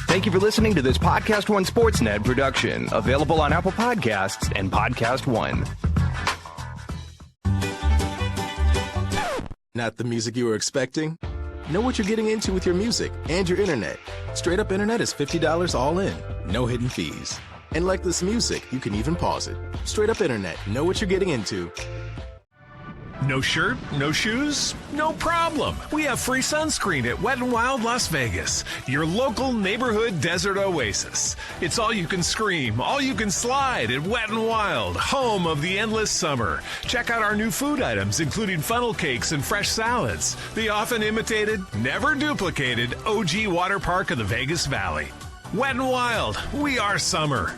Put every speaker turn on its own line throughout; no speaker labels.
Thank you for listening to this Podcast One Sportsnet production, available on Apple Podcasts and Podcast One.
Not the music you were expecting? Know what you're getting into with your music and your internet. Straight Up Internet is $50 all in, no hidden fees. And like this music, you can even pause it. Straight Up Internet, know what you're getting into.
No shirt, no shoes, no problem. We have free sunscreen at Wet n Wild Las Vegas, your local neighborhood desert oasis. It's all you can scream, all you can slide at Wet n Wild, home of the endless summer. Check out our new food items, including funnel cakes and fresh salads. The often imitated, never duplicated OG water park of the Vegas Valley. Wet n Wild, we are summer.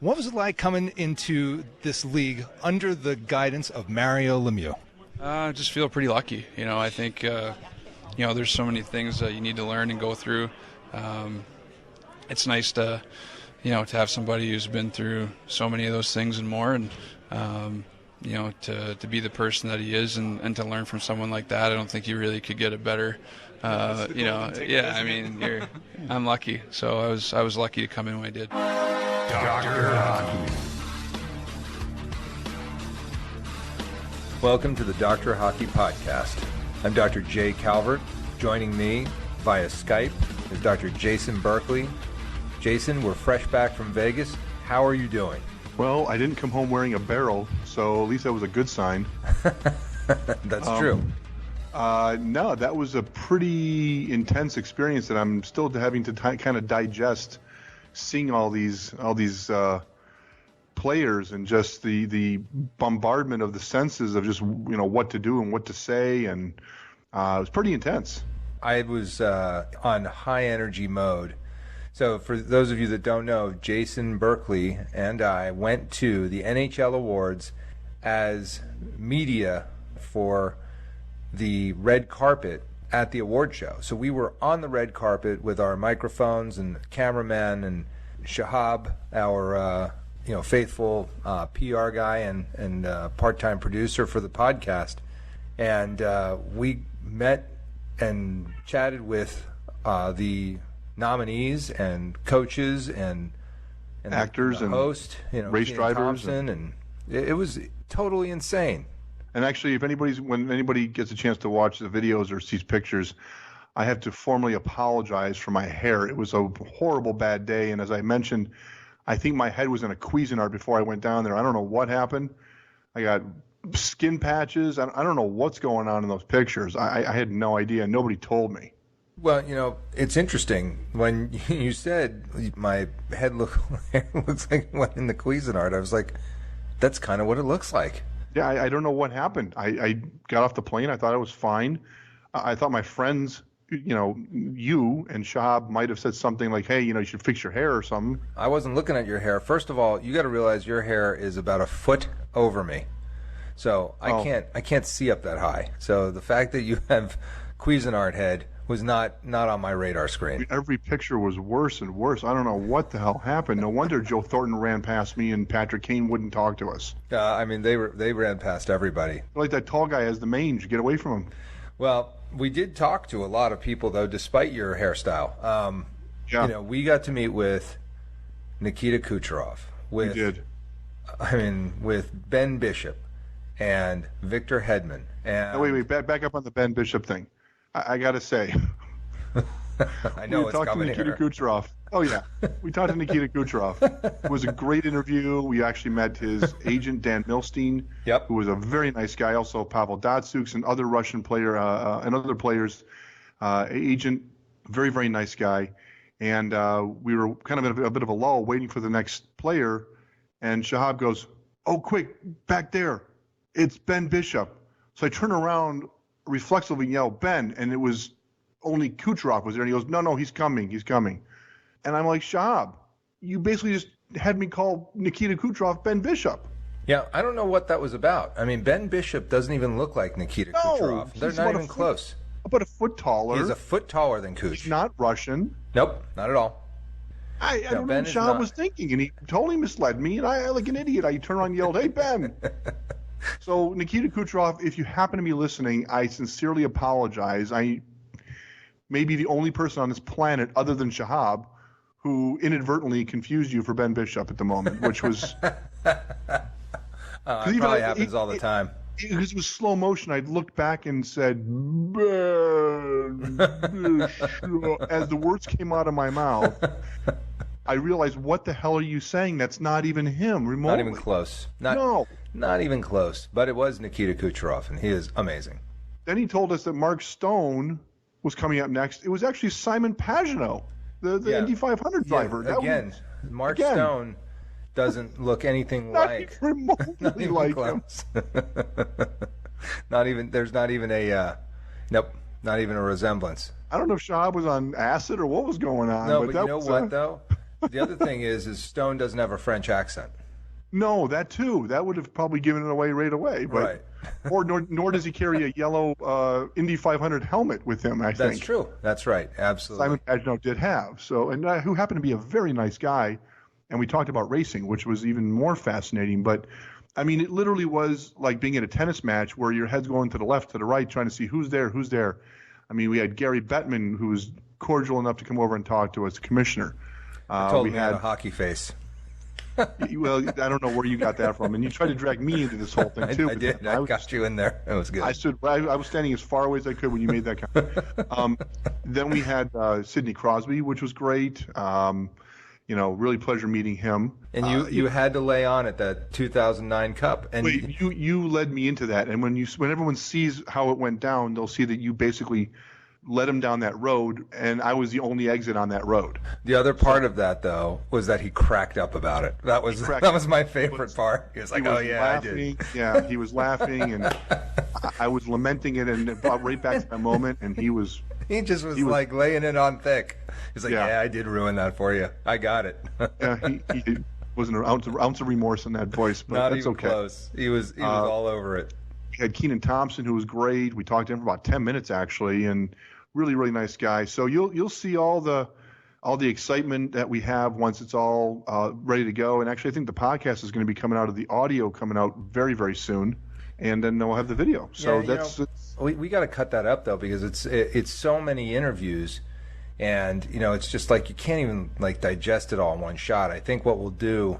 What was it like coming into this league under the guidance of Mario Lemieux?
I just feel pretty lucky. I think, there's so many things that you need to learn and go through. It's nice to have somebody who's been through so many of those things and more, and, to be the person that he is and to learn from someone like that. I don't think you really could get it better. I'm lucky. So I was lucky to come in when I did.
Dr. Hockey.
Welcome to the Dr. Hockey Podcast. I'm Dr. Jay Calvert. Joining me via Skype is Dr. Jason Berkeley. Jason, we're fresh back from Vegas. How are you doing?
Well, I didn't come home wearing a barrel, so at least that was a good sign.
That's true.
No, that was a pretty intense experience that I'm still having to kind of digest, seeing all these players and just the bombardment of the senses of just what to do and what to say, and it was pretty intense.
I was on high energy mode. So for those of you that don't know, Jason Berkeley and I went to the NHL Awards as media for the red carpet at the award show. So we were on the red carpet with our microphones and cameraman and Shahab, our faithful PR guy and part-time producer for the podcast, and we met and chatted with the nominees and coaches and
actors
the host,
race
Kenan
drivers,
Thompson, and it was totally insane.
And actually, when anybody gets a chance to watch the videos or sees pictures, I have to formally apologize for my hair. It was a horrible bad day, and as I mentioned, I think my head was in a Cuisinart before I went down there. I don't know what happened. I got skin patches. I don't know what's going on in those pictures. I had no idea. Nobody told me.
Well, it's interesting. When you said my head looks like it went in the Cuisinart, I was like, that's kind of what it looks like.
Yeah, I don't know what happened. I got off the plane. I thought I was fine. I thought my friends, you and Shahab might have said something like, hey, you should fix your hair or something.
I wasn't looking at your hair. First of all, you got to realize your hair is about a foot over me. So I can't see up that high. So the fact that you have Cuisinart head was not on my radar screen.
Every picture was worse and worse. I don't know what the hell happened. No wonder Joe Thornton ran past me and Patrick Kane wouldn't talk to us.
They ran past everybody.
Like that tall guy has the mange. Get away from him.
Well, we did talk to a lot of people, though, despite your hairstyle. We got to meet with Nikita Kucherov.
We did.
With Ben Bishop and Victor Hedman. And
wait, back up on the Ben Bishop thing. I got to say.
I know it's coming
here. We talked to Nikita Kucherov. Oh, yeah. We talked to Nikita Kucherov. It was a great interview. We actually met his agent, Dan Milstein, who was a very nice guy. Also, Pavel Datsyuk and other Russian player and other players. Agent, very, very nice guy. And we were kind of in a bit of a lull waiting for the next player. And Shahab goes, oh, quick, back there. It's Ben Bishop. So I turn around reflexively and yell, Ben. And it was only Kucherov was there. And he goes, no, he's coming. And I'm like, Shahab, you basically just had me call Nikita Kucherov Ben Bishop.
Yeah, I don't know what that was about. Ben Bishop doesn't even look like Nikita Kucherov. They're not even close.
About a foot taller.
He's a foot taller than Kuch.
He's not Russian.
Nope, not at all.
I don't know what Shahab was thinking, and he totally misled me, and I, like an idiot, I turned around and yelled, hey, Ben. So, Nikita Kucherov, if you happen to be listening, I sincerely apologize. maybe the only person on this planet other than Shahab who inadvertently confused you for Ben Bishop at the moment, which was
it probably happens all the time.
Because it was slow motion. I looked back and said, Ben Bishop. As the words came out of my mouth, I realized, what the hell are you saying? That's not even him remotely.
Not even close. Not even close. But it was Nikita Kucherov, and he is amazing.
Then he told us that Mark Stone was coming up next. It was actually Simon Pagenaud, the Indy 500 driver.
Mark Stone doesn't look anything like.
Not even like him.
There's not even a resemblance.
I don't know if Shahab was on acid or what was going on.
No, but you know what, though? The other thing is Stone doesn't have a French accent.
No, that too. That would have probably given it away right away. But,
right.
Nor does he carry a yellow Indy 500 helmet with him, I think.
That's true. That's right. Absolutely.
Simon Pagenaud did have. So, and who happened to be a very nice guy. And we talked about racing, which was even more fascinating. But, I mean, it literally was like being in a tennis match where your head's going to the left, to the right, trying to see who's there. I mean, we had Gary Bettman, who was cordial enough to come over and talk to us, the commissioner.
I told him he had a hockey face.
Well, I don't know where you got that from. And you tried to drag me into this whole thing, too.
I did. I got you in there. It was good.
I was standing as far away as I could when you made that comment. Then we had Sidney Crosby, which was great. Really pleasure meeting him.
And you had to lay on at that 2009 Cup. And
wait, you led me into that. And when everyone sees how it went down, they'll see that you basically led him down that road, and I was the only exit on that road.
The other part of that, though, was that he cracked up about it. That was my favorite part. He was like, "Oh yeah,
laughing.
I did."
Yeah, he was laughing, and I was lamenting it, and it brought right back to that moment. And he was
like laying it on thick. He's like, "Yeah, I did ruin that for you. I got it."
Yeah, he wasn't an ounce of remorse in that voice, but
not
that's
even
okay.
Close. He was all over it.
We had Keenan Thompson, who was great. We talked to him for about 10 minutes actually, and really, really nice guy. So you'll see all the excitement that we have once it's all ready to go. And actually, I think the podcast is going to be coming out of the audio coming out very, very soon, and then we'll have the video. So
we got to cut that up though, because it's so many interviews, and it's just like you can't even like digest it all in one shot. I think what we'll do,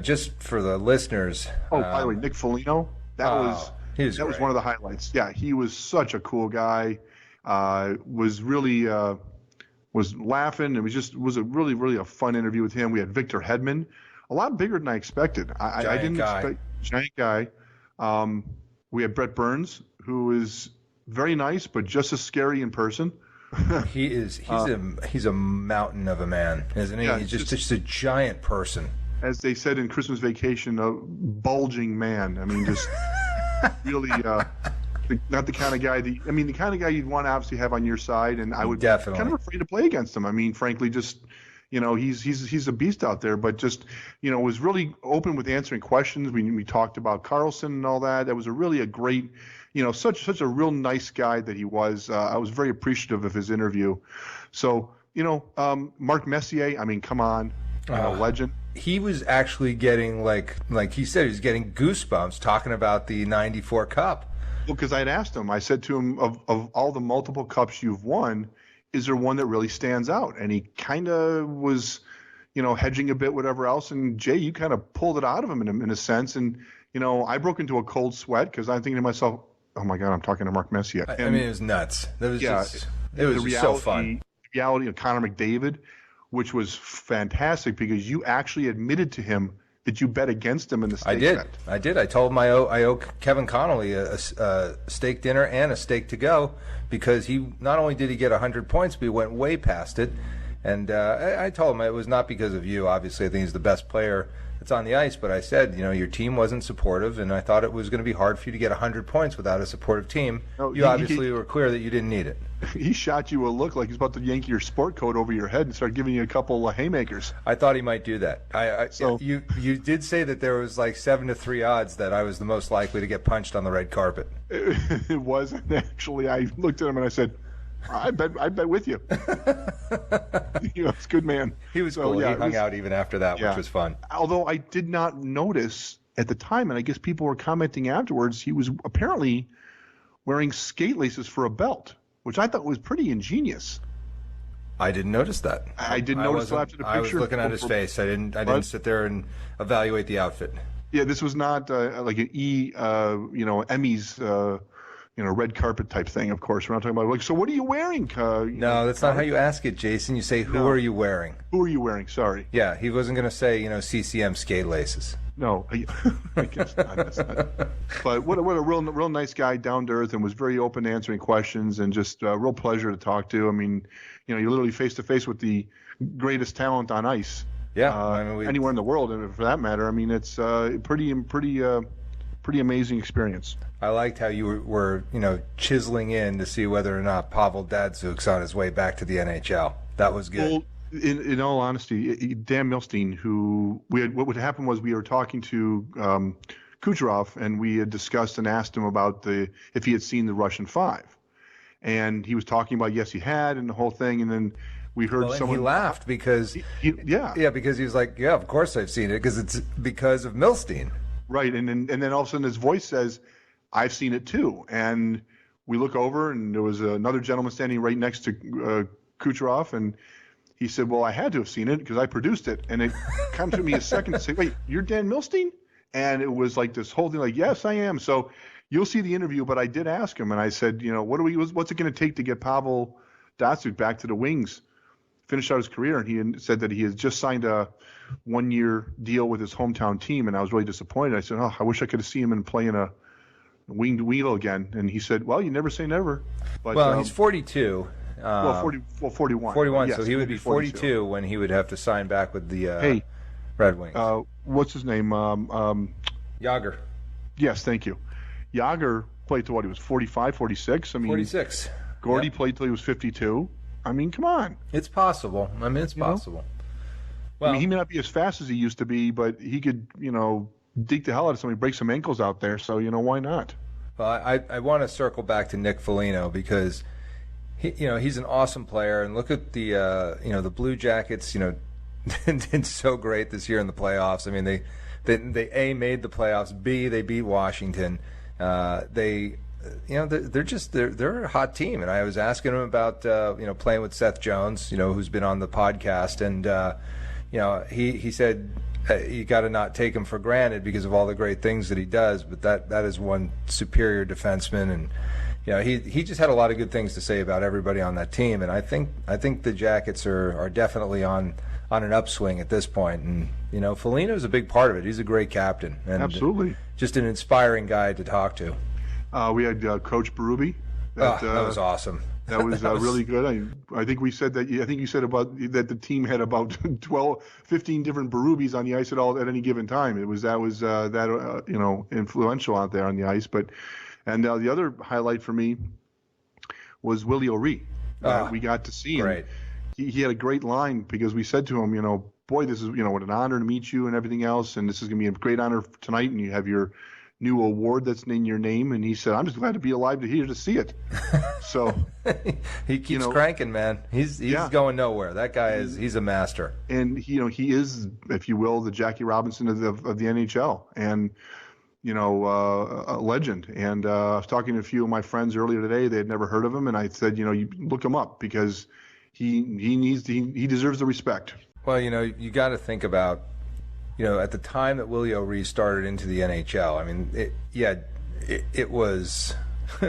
just for the listeners.
Oh, by the way, Nick Foligno, that was one of the highlights. Yeah, he was such a cool guy. Was really was laughing. It was a really, really a fun interview with him. We had Victor Hedman, a lot bigger than I expected. I didn't expect giant guy. We had Brett Burns, who is very nice, but just as scary in person.
He's a mountain of a man, isn't he? Yeah, he's just a giant person.
As they said in Christmas Vacation, a bulging man. I mean, just really. Not the kind of guy the kind of guy you'd want to obviously have on your side, and I would be kind of afraid to play against him. I mean, frankly, just he's a beast out there, but just was really open with answering questions. We talked about Carlson and all that. That was a great, such a real nice guy that he was. I was very appreciative of his interview. So Mark Messier, I mean, come on, legend.
He was actually getting like he said, he was getting goosebumps talking about the '94 Cup.
Well, because I had asked him, I said to him, of all the multiple cups you've won, is there one that really stands out? And he kind of was, hedging a bit, whatever else. And Jay, you kind of pulled it out of him in a sense. And, I broke into a cold sweat because I'm thinking to myself, oh my God, I'm talking to Mark Messier.
I mean, it was nuts. It was just so fun.
The reality of Connor McDavid, which was fantastic because you actually admitted to him that you bet against him in the steak bet.
I did. I told him I owe Kevin Connolly a steak dinner and a steak to go because he not only did he get 100 points, but he went way past it. And I told him it was not because of you. Obviously, I think he's the best player that's on the ice. But I said, your team wasn't supportive, and I thought it was going to be hard for you to get 100 points without a supportive team. No, you obviously were clear that you didn't need it.
He shot you a look like he's about to yank your sport coat over your head and start giving you a couple of haymakers.
I thought he might do that. You did say that there was like 7-3 odds that I was the most likely to get punched on the red carpet.
It wasn't actually. I looked at him and I said, I bet with you. It's a good man.
He was cool. Yeah, he hung out even after that, which was fun.
Although I did not notice at the time, and I guess people were commenting afterwards, he was apparently wearing skate laces for a belt, which I thought was pretty ingenious.
I didn't notice that.
I didn't notice till after the picture.
I was looking at his face. I didn't sit there and evaluate the outfit.
Yeah, this was not like an Emmys, red carpet type thing. Of course, we're not talking about like. So, what are you wearing?
No, that's not how you ask it, Jason. You say, "Who are you wearing?"
Who are you wearing? Sorry.
Yeah, he wasn't going to say, CCM skate laces.
No, I guess not. That's not. But what a real nice guy, down to earth, and was very open to answering questions, and just a real pleasure to talk to. I mean, you're literally face to face with the greatest talent on ice.
Yeah,
anywhere in the world, and for that matter. I mean, it's pretty amazing experience.
I liked how you were chiseling in to see whether or not Pavel Datsyuk's on his way back to the NHL. That was good.
Well, in all honesty, Dan Milstein, what would happen was we were talking to Kucherov, and we had discussed and asked him about if he had seen the Russian Five, and he was talking about yes, he had, and the whole thing, and then we heard someone.
He laughed because because he was like, yeah, of course I've seen it because it's because of Milstein.
Right, and then all of a sudden his voice says, "I've seen it too," and we look over, and there was another gentleman standing right next to Kucherov, and he said, "Well, I had to have seen it because I produced it." And it kind of took me a second to say, "Wait, you're Dan Milstein?" And it was like this whole thing, like, "Yes, I am." So you'll see the interview, but I did ask him, and I said, what's it going to take to get Pavel Datsyuk back to the Wings, finish out his career? And he said that he has just signed a 1-year deal with his hometown team, and I was really disappointed. I said, "Oh, I wish I could have seen him and play in a winged wheel again." And he said, "Well, you never say never." But,
he's 42.
41.
41,
yes,
so he would be 42 when he would have to sign back with the Red Wings.
What's his name?
Yager.
Yes, thank you. Yager played till he was 45, 46. I mean,
46.
Gordy played till he was 52. I mean, come on.
It's possible. It's possible.
Well, he may not be as fast as he used to be, but he could, deke the hell out of somebody, break some ankles out there. So, why not?
Well, I want to circle back to Nick Foligno because he's an awesome player, and look at the the Blue Jackets, did so great this year in the playoffs. I mean, they A, made the playoffs, B, they beat Washington. They're a hot team, and I was asking him about playing with Seth Jones, who's been on the podcast, and he said you got to not take him for granted because of all the great things that he does, but that is one superior defenseman, and he just had a lot of good things to say about everybody on that team, and I think the Jackets are definitely on an upswing at this point, and Foligno's a big part of it. He's a great captain, and
absolutely
just an inspiring guy to talk to.
We had Coach Berube.
That was awesome.
That was really good. I think we said that. I think you said about that the team had about 15 different Berubes on the ice at any given time. That was influential out there on the ice. And the other highlight for me was Willie O'Ree. We got to see him.
Great.
He had a great line because we said to him, boy, this is what an honor to meet you and everything else, and this is going to be a great honor tonight, and you have your new award that's in your name. And he said, "I'm just glad to be alive to see it." So
he keeps cranking, man. He's going nowhere. That guy he's a master.
And he is, if you will, the Jackie Robinson of the NHL, and a legend. And I was talking to a few of my friends earlier today. They had never heard of him, and I said, you look him up because he deserves the respect.
Well, you got to think about, at the time that Willie O'Ree started into the NHL, I mean, it was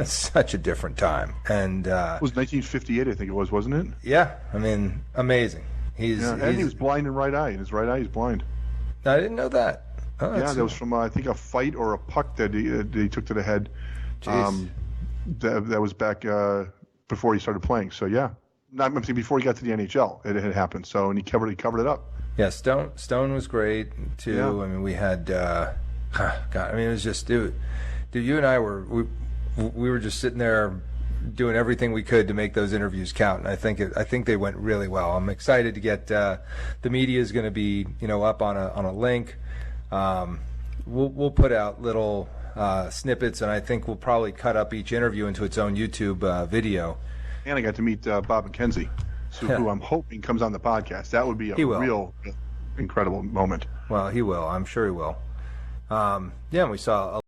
such a different time. And
it was 1958, I think it was, wasn't it?
Yeah, I mean, amazing.
He was blind in right eye. In his right eye, he's blind.
I didn't know that. Oh,
yeah, that was from I think a fight or a puck that he took to the head. That was back before he started playing. So yeah, I'm saying before he got to the NHL, it had happened. So and he covered it up.
Yeah, Stone was great too. Yeah. I mean, we had God. I mean, it was just dude. You and I we were just sitting there doing everything we could to make those interviews count, and I think they went really well. I'm excited to get the media is going to be up on a link. We'll put out little snippets, and I think we'll probably cut up each interview into its own YouTube video.
And I got to meet Bob McKenzie, who I'm hoping comes on the podcast. That would be a real incredible moment.
Well, he will. I'm sure he will. Yeah, we saw